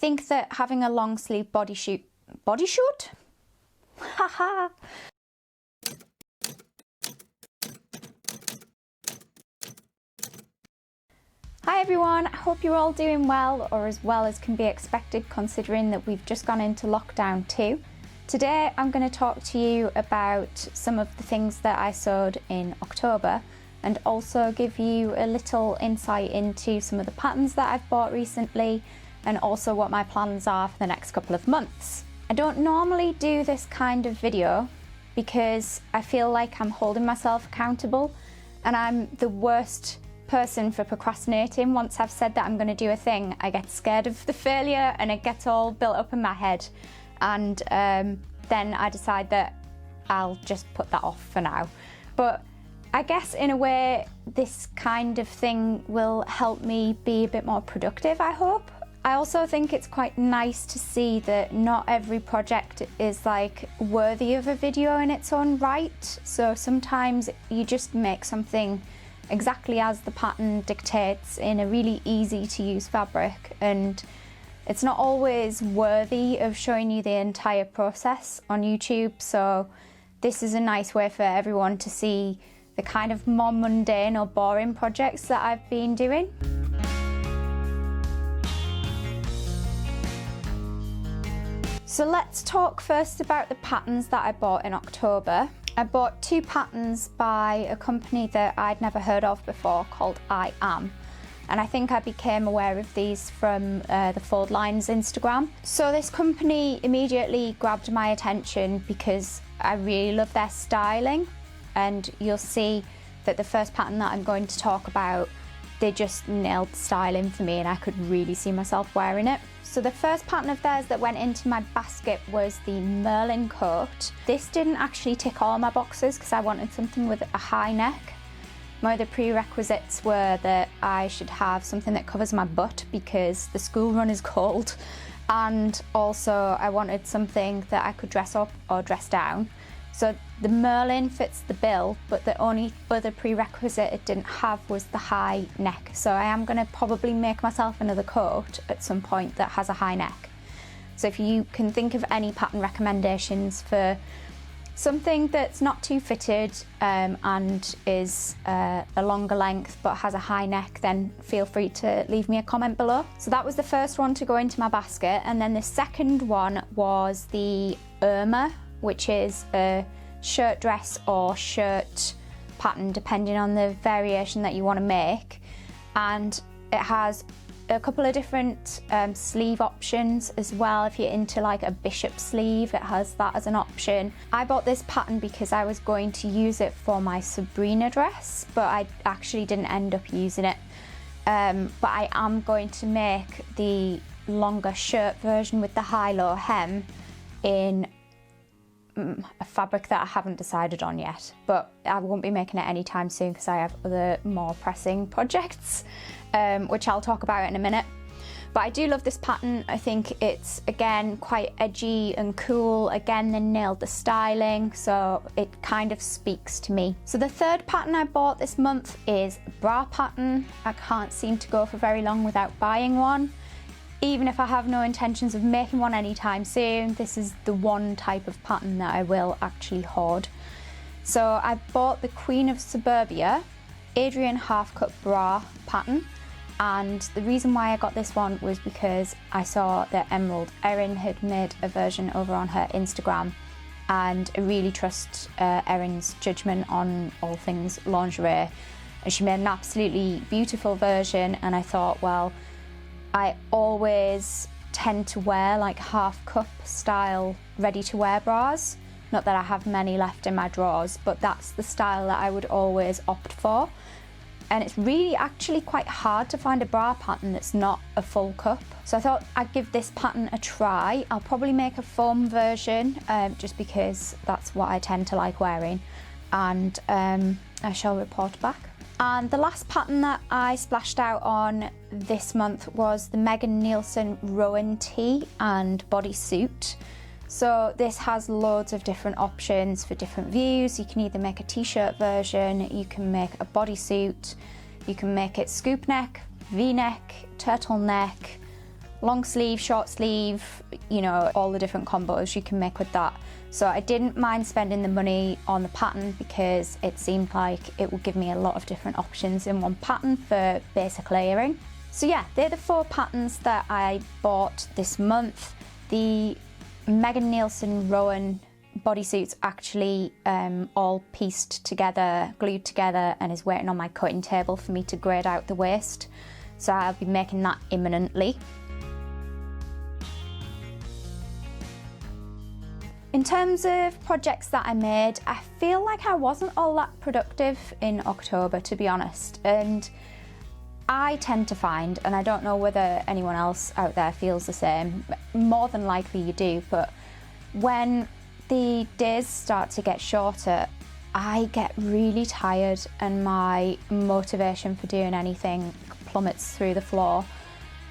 think that having a long sleeve bodysuit? Haha. Hi everyone, I hope you're all doing well, or as well as can be expected considering that we've just gone into lockdown 2. Today I'm going to talk to you about some of the things that I sewed in October and also give you a little insight into some of the patterns that I've bought recently and also what my plans are for the next couple of months. I don't normally do this kind of video because I feel like I'm holding myself accountable, and I'm the worst person for procrastinating. Once I've said that I'm going to do a thing, I get scared of the failure and it gets all built up in my head, and then I decide that I'll just put that off for now. But I guess in a way this kind of thing will help me be a bit more productive, I hope. I also think it's quite nice to see that not every project is like worthy of a video in its own right. So sometimes you just make something exactly as the pattern dictates in a really easy to use fabric, and it's not always worthy of showing you the entire process on YouTube. So this is a nice way for everyone to see the kind of more mundane or boring projects that I've been doing. So let's talk first about the patterns that I bought in October. I bought 2 patterns by a company that I'd never heard of before called I Am. And I think I became aware of these from the Fold Lines Instagram. So this company immediately grabbed my attention because I really love their styling. And you'll see that the first pattern that I'm going to talk about, they just nailed the styling for me and I could really see myself wearing it. So the first pattern of theirs that went into my basket was the Merlin coat. This didn't actually tick all my boxes because I wanted something with a high neck. My other prerequisites were that I should have something that covers my butt because the school run is cold, and also I wanted something that I could dress up or dress down. So the Merlin fits the bill, but the only other prerequisite it didn't have was the high neck. So I am going to probably make myself another coat at some point that has a high neck. So if you can think of any pattern recommendations for something that's not too fitted and is a longer length but has a high neck, then feel free to leave me a comment below. So that was the first one to go into my basket, and then the second one was the Irma, which is a shirt dress or shirt pattern depending on the variation that you want to make, and it has a couple of different sleeve options as well. If you're into like a bishop sleeve, it has that as an option. I bought this pattern because I was going to use it for my Sabrina dress, but I actually didn't end up using it. But I am going to make the longer shirt version with the high-low hem in a fabric that I haven't decided on yet, but I won't be making it anytime soon because I have other more pressing projects, which I'll talk about in a minute. But I do love this pattern. I think it's, again, quite edgy and cool. Again, they nailed the styling, so it kind of speaks to me. So the third pattern I bought this month is a bra pattern. I can't seem to go for very long without buying one. Even if I have no intentions of making one anytime soon, this is the one type of pattern that I will actually hoard. So I bought the Queen of Suburbia Adrian half cut bra pattern, and the reason why I got this one was because I saw that Emerald Erin had made a version over on her Instagram, and I really trust Erin's judgment on all things lingerie, and she made an absolutely beautiful version. And I thought, well, I always tend to wear like half cup style ready to wear bras. Not that I have many left in my drawers, but that's the style that I would always opt for. And it's really actually quite hard to find a bra pattern that's not a full cup. So I thought I'd give this pattern a try. I'll probably make a foam version just because that's what I tend to like wearing, and I shall report back. And the last pattern that I splashed out on this month was the Megan Nielsen Rowan tee and bodysuit. So this has loads of different options for different views. You can either make a t-shirt version, you can make a bodysuit, you can make it scoop neck, v-neck, turtleneck, long sleeve, short sleeve, you know, all the different combos you can make with that. So I didn't mind spending the money on the pattern because it seemed like it would give me a lot of different options in one pattern for basic layering. So yeah, they're the 4 patterns that I bought this month. The Megan Nielsen Rowan bodysuit's actually all pieced together, glued together, and is waiting on my cutting table for me to grade out the waist. So I'll be making that imminently. In terms of projects that I made, I feel like I wasn't all that productive in October, to be honest. And I tend to find, and I don't know whether anyone else out there feels the same, more than likely you do, but when the days start to get shorter, I get really tired and my motivation for doing anything plummets through the floor.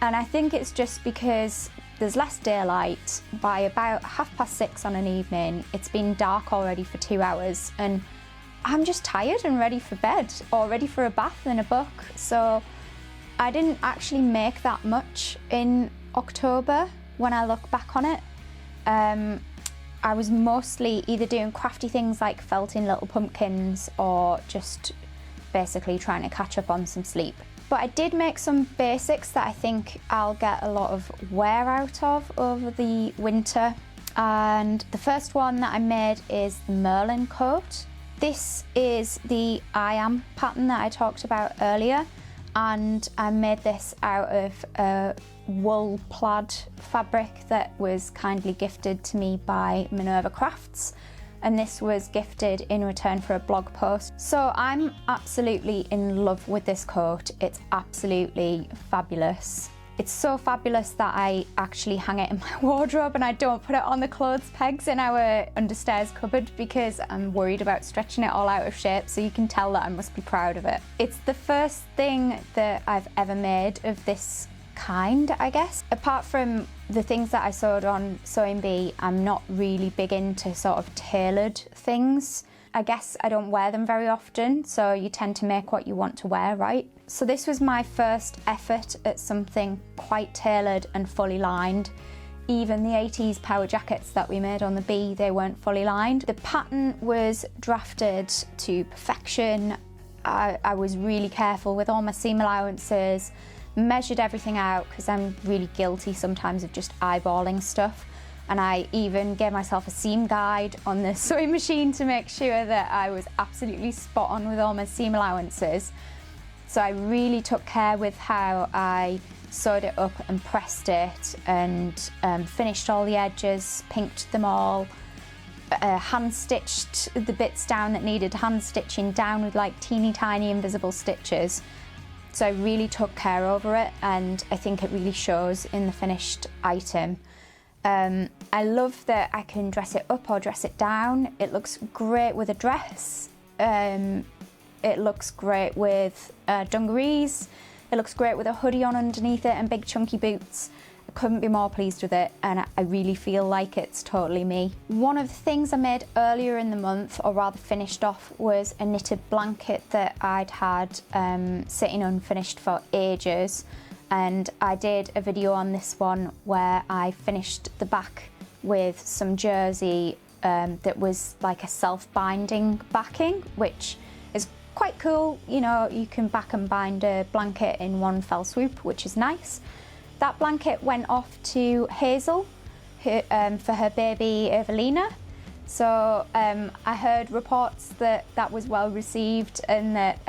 And I think it's just because there's less daylight. By about 6:30 on an evening, it's been dark already for 2 hours, and I'm just tired and ready for bed or ready for a bath and a book. So I didn't actually make that much in October when I look back on it. I was mostly either doing crafty things like felting little pumpkins or just basically trying to catch up on some sleep. But I did make some basics that I think I'll get a lot of wear out of over the winter. And the first one that I made is the Merlin coat. This is the I Am pattern that I talked about earlier, and I made this out of a wool plaid fabric that was kindly gifted to me by Minerva Crafts, and this was gifted in return for a blog post. So I'm absolutely in love with this coat. It's absolutely fabulous. It's so fabulous that I actually hang it in my wardrobe and I don't put it on the clothes pegs in our understairs cupboard because I'm worried about stretching it all out of shape, so you can tell that I must be proud of it. It's the first thing that I've ever made of this kind, I guess. Apart from the things that I sewed on Sewing Bee, I'm not really big into sort of tailored things. I guess I don't wear them very often, so you tend to make what you want to wear, right? So this was my first effort at something quite tailored and fully lined. Even the 80s power jackets that we made on the Bee, they weren't fully lined. The pattern was drafted to perfection. I was really careful with all my seam allowances, measured everything out because I'm really guilty sometimes of just eyeballing stuff. And I even gave myself a seam guide on the sewing machine to make sure that I was absolutely spot on with all my seam allowances. So I really took care with how I sewed it up and pressed it, and finished all the edges, pinked them all, hand stitched the bits down that needed hand stitching down with like teeny tiny invisible stitches. So I really took care over it, and I think it really shows in the finished item. I love that I can dress it up or dress it down. It looks great with a dress. It looks great with dungarees. It looks great with a hoodie on underneath it and big chunky boots. I couldn't be more pleased with it, and I really feel like it's totally me. One of the things I made earlier in the month, or rather finished off, was a knitted blanket that I'd had sitting unfinished for ages. And I did a video on this one where I finished the back with some jersey that was like a self-binding backing, which is quite cool. You know, you can back and bind a blanket in one fell swoop, which is nice. That blanket went off to Hazel for her baby Evelina. So I heard reports that that was well received, and that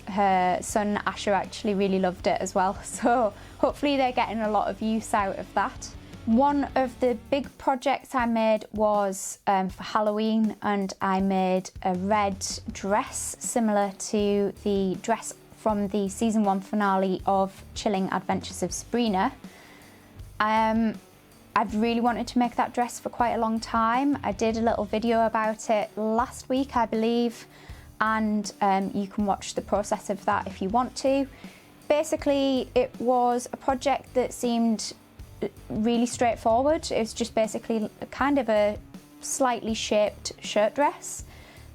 her son Asher actually really loved it as well. So hopefully they're getting a lot of use out of that. One of the big projects I made was for Halloween, and I made a red dress similar to the dress from the season 1 finale of Chilling Adventures of Sabrina. I've really wanted to make that dress for quite a long time. I did a little video about it last week, I believe, and you can watch the process of that if you want to. Basically, it was a project that seemed really straightforward. It was just basically kind of a slightly shaped shirt dress,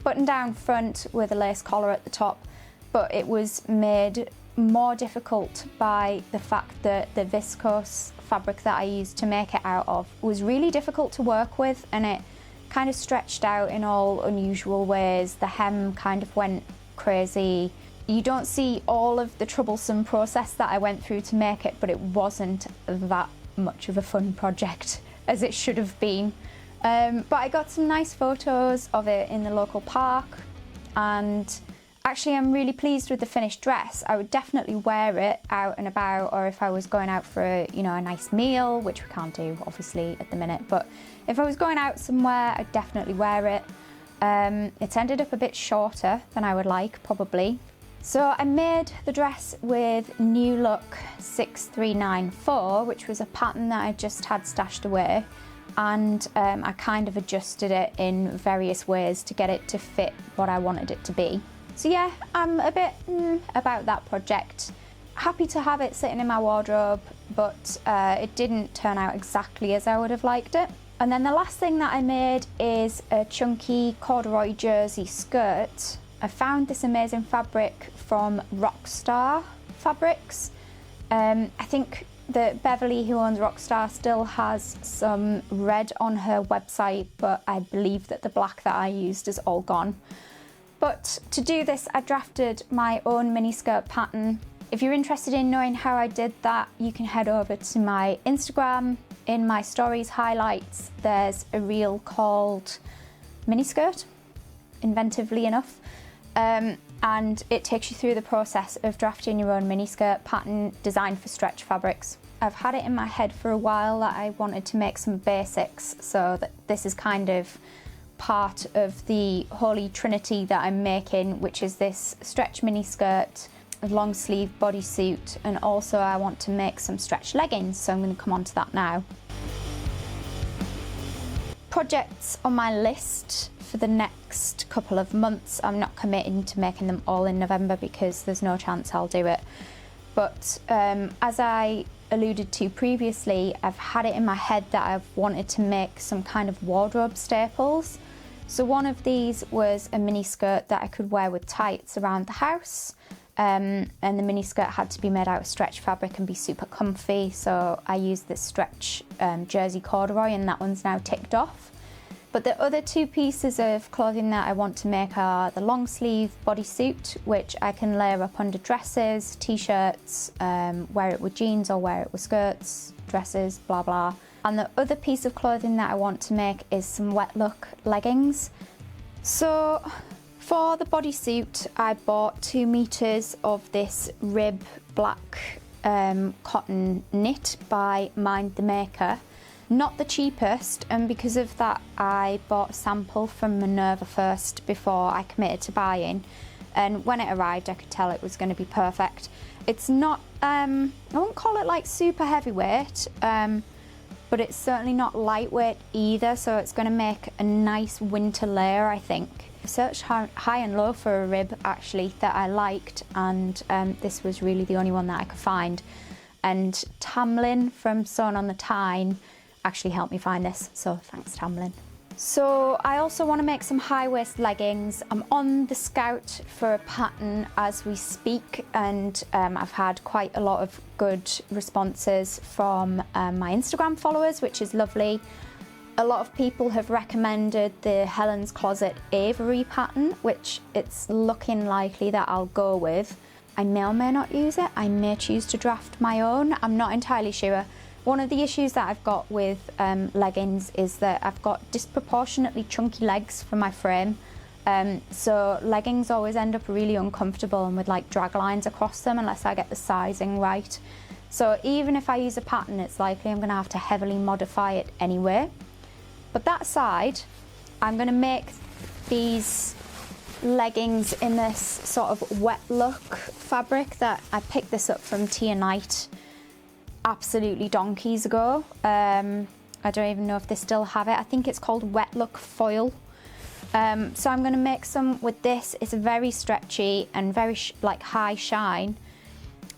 button down front with a lace collar at the top, but it was made more difficult by the fact that the viscose fabric that I used to make it out of was really difficult to work with, and it kind of stretched out in all unusual ways. The hem kind of went crazy. You don't see all of the troublesome process that I went through to make it, but it wasn't that much of a fun project as it should have been. But I got some nice photos of it in the local park, and actually I'm really pleased with the finished dress. I would definitely wear it out and about, or if I was going out for a nice meal, which we can't do obviously at the minute, but if I was going out somewhere, I'd definitely wear it. It's ended up a bit shorter than I would like, probably. So I made the dress with New Look 6394, which was a pattern that I just had stashed away, and I kind of adjusted it in various ways to get it to fit what I wanted it to be. So yeah, I'm a bit about that project. Happy to have it sitting in my wardrobe, but it didn't turn out exactly as I would have liked it. And then the last thing that I made is a chunky corduroy jersey skirt. I found this amazing fabric from Rockstar Fabrics. I think that Beverly, who owns Rockstar, still has some red on her website, but I believe that the black that I used is all gone. But to do this, I drafted my own miniskirt pattern. If you're interested in knowing how I did that, you can head over to my Instagram. In my stories highlights, there's a reel called Miniskirt, inventively enough. And it takes you through the process of drafting your own miniskirt pattern designed for stretch fabrics. I've had it in my head for a while that I wanted to make some basics, so that this is kind of part of the holy trinity that I'm making, which is this stretch miniskirt, a long sleeve bodysuit, and also I want to make some stretch leggings, so I'm going to come on to that now. Projects on my list for the next couple of months. I'm not committing to making them all in November because there's no chance I'll do it. But as I alluded to previously, I've had it in my head that I've wanted to make some kind of wardrobe staples. So one of these was a mini skirt that I could wear with tights around the house. And the mini skirt had to be made out of stretch fabric and be super comfy, so I used this stretch jersey corduroy, and that one's now ticked off. But the other two pieces of clothing that I want to make are the long sleeve bodysuit, which I can layer up under dresses, t-shirts, wear it with jeans or wear it with skirts, dresses, blah blah. And the other piece of clothing that I want to make is some wet look leggings. So for the bodysuit, I bought 2 meters of this rib black cotton knit by Mind the Maker. Not the cheapest, and because of that I bought a sample from Minerva first before I committed to buying, and when it arrived I could tell it was going to be perfect. It's not, I won't call it like super heavyweight, but it's certainly not lightweight either, so it's going to make a nice winter layer, I think. I searched high and low for a rib actually that I liked, and this was really the only one that I could find. And Tamlin from Sewn on the Tyne actually helped me find this, so thanks Tamlin. So I also want to make some high waist leggings. I'm on the scout for a pattern as we speak, and I've had quite a lot of good responses from my Instagram followers, which is lovely. A lot of people have recommended the Helen's Closet Avery pattern, which it's looking likely that I'll go with. I may or may not use it. I may choose to draft my own. I'm not entirely sure. One of the issues that I've got with leggings is that I've got disproportionately chunky legs for my frame. So leggings always end up really uncomfortable and with like drag lines across them unless I get the sizing right. So even if I use a pattern, it's likely I'm going to have to heavily modify it anyway. But that aside, I'm going to make these leggings in this sort of wet look fabric that I picked this up from Tia Knight absolutely donkeys ago. I don't even know if they still have it. I think it's called Wet Look Foil. So I'm going to make some with this. It's very stretchy and very like high shine,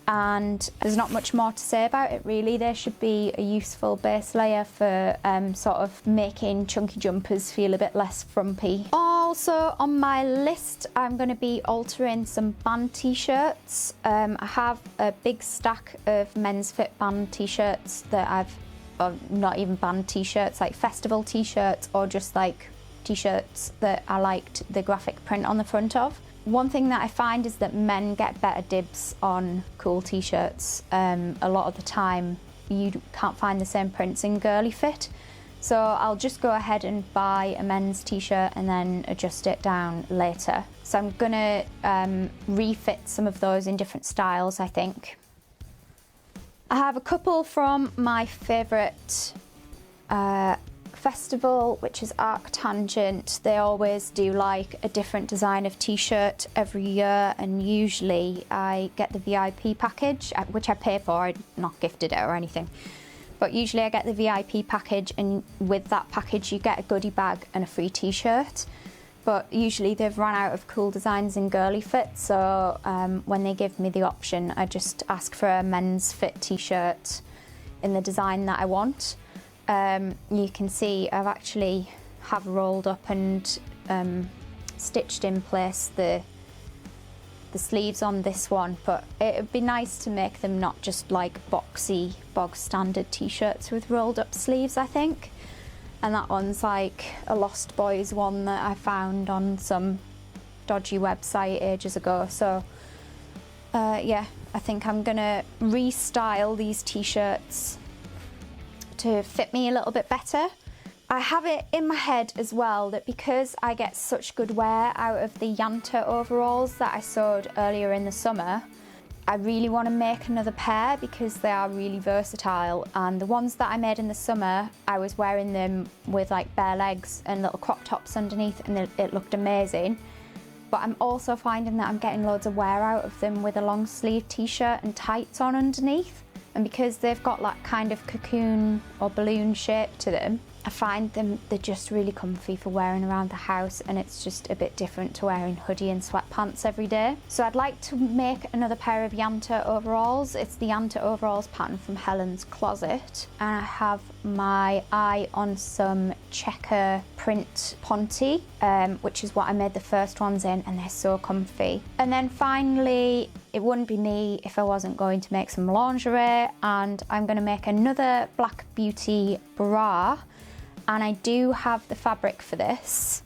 and there's not much more to say about it really. There should be a useful base layer for sort of making chunky jumpers feel a bit less frumpy. All Also on my list, I'm going to be altering some band t-shirts. I have a big stack of Men's Fit band t-shirts that not even band t-shirts, like festival t-shirts, or just like t-shirts that I liked the graphic print on the front of. One thing that I find is that men get better dibs on cool t-shirts. A lot of the time you can't find the same prints in girly fit. So I'll just go ahead and buy a men's t-shirt and then adjust it down later. So I'm gonna refit some of those in different styles, I think. I have a couple from my favourite festival, which is Arctangent. They always do like a different design of t-shirt every year, and usually I get the VIP package, which I pay for. I'm not gifted it or anything. But usually I get the VIP package, and with that package you get a goodie bag and a free t-shirt. But usually they've run out of cool designs in girly fit, so when they give me the option, I just ask for a men's fit t-shirt in the design that I want. You can see I've actually have rolled up and stitched in place the sleeves on this one, but it would be nice to make them not just like boxy, bog standard t-shirts with rolled up sleeves, I think. And that one's like a Lost Boys one that I found on some dodgy website ages ago. So yeah, I think I'm gonna restyle these t-shirts to fit me a little bit better. I have it in my head as well that because I get such good wear out of the Yanta overalls that I sewed earlier in the summer, I really want to make another pair because they are really versatile, and the ones that I made in the summer, I was wearing them with like bare legs and little crop tops underneath, and it looked amazing. But I'm also finding that I'm getting loads of wear out of them with a long sleeve t-shirt and tights on underneath, and because they've got that kind of cocoon or balloon shape to them, I find they're just really comfy for wearing around the house, and it's just a bit different to wearing hoodie and sweatpants every day. So I'd like to make another pair of Yanta overalls. It's the Yanta overalls pattern from Helen's Closet, and I have my eye on some checker print ponte, which is what I made the first ones in, and they're so comfy. And then finally, it wouldn't be me if I wasn't going to make some lingerie, and I'm going to make another Black Beauty bra. And I do have the fabric for this,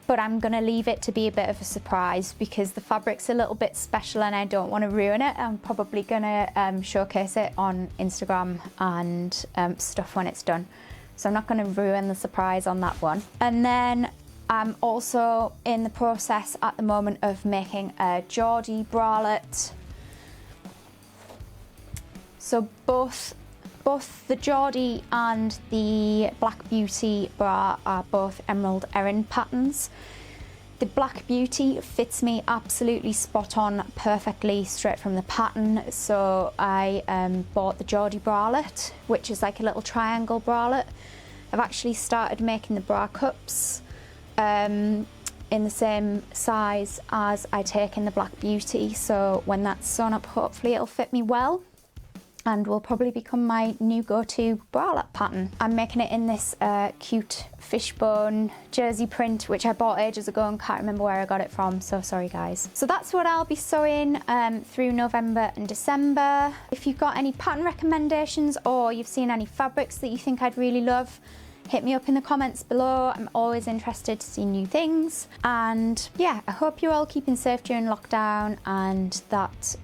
but I'm going to leave it to be a bit of a surprise because the fabric's a little bit special and I don't want to ruin it. I'm probably going to showcase it on Instagram and stuff when it's done. So I'm not going to ruin the surprise on that one. And then I'm also in the process at the moment of making a Geordie bralette. So both the Geordie and the Black Beauty bra are both Emerald Erin patterns. The Black Beauty fits me absolutely spot on, perfectly straight from the pattern. So I bought the Geordie bralette, which is like a little triangle bralette. I've actually started making the bra cups in the same size as I take in the Black Beauty. So when that's sewn up, hopefully it'll fit me well, and will probably become my new go-to bralette pattern. I'm making it in this cute fishbone jersey print, which I bought ages ago and can't remember where I got it from, so sorry guys. So that's what I'll be sewing through November and December. If you've got any pattern recommendations or you've seen any fabrics that you think I'd really love, hit me up in the comments below. I'm always interested to see new things. And yeah, I hope you're all keeping safe during lockdown and that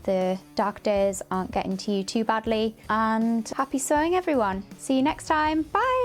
the dark days aren't getting to you too badly. And happy sewing everyone. See you next time. Bye.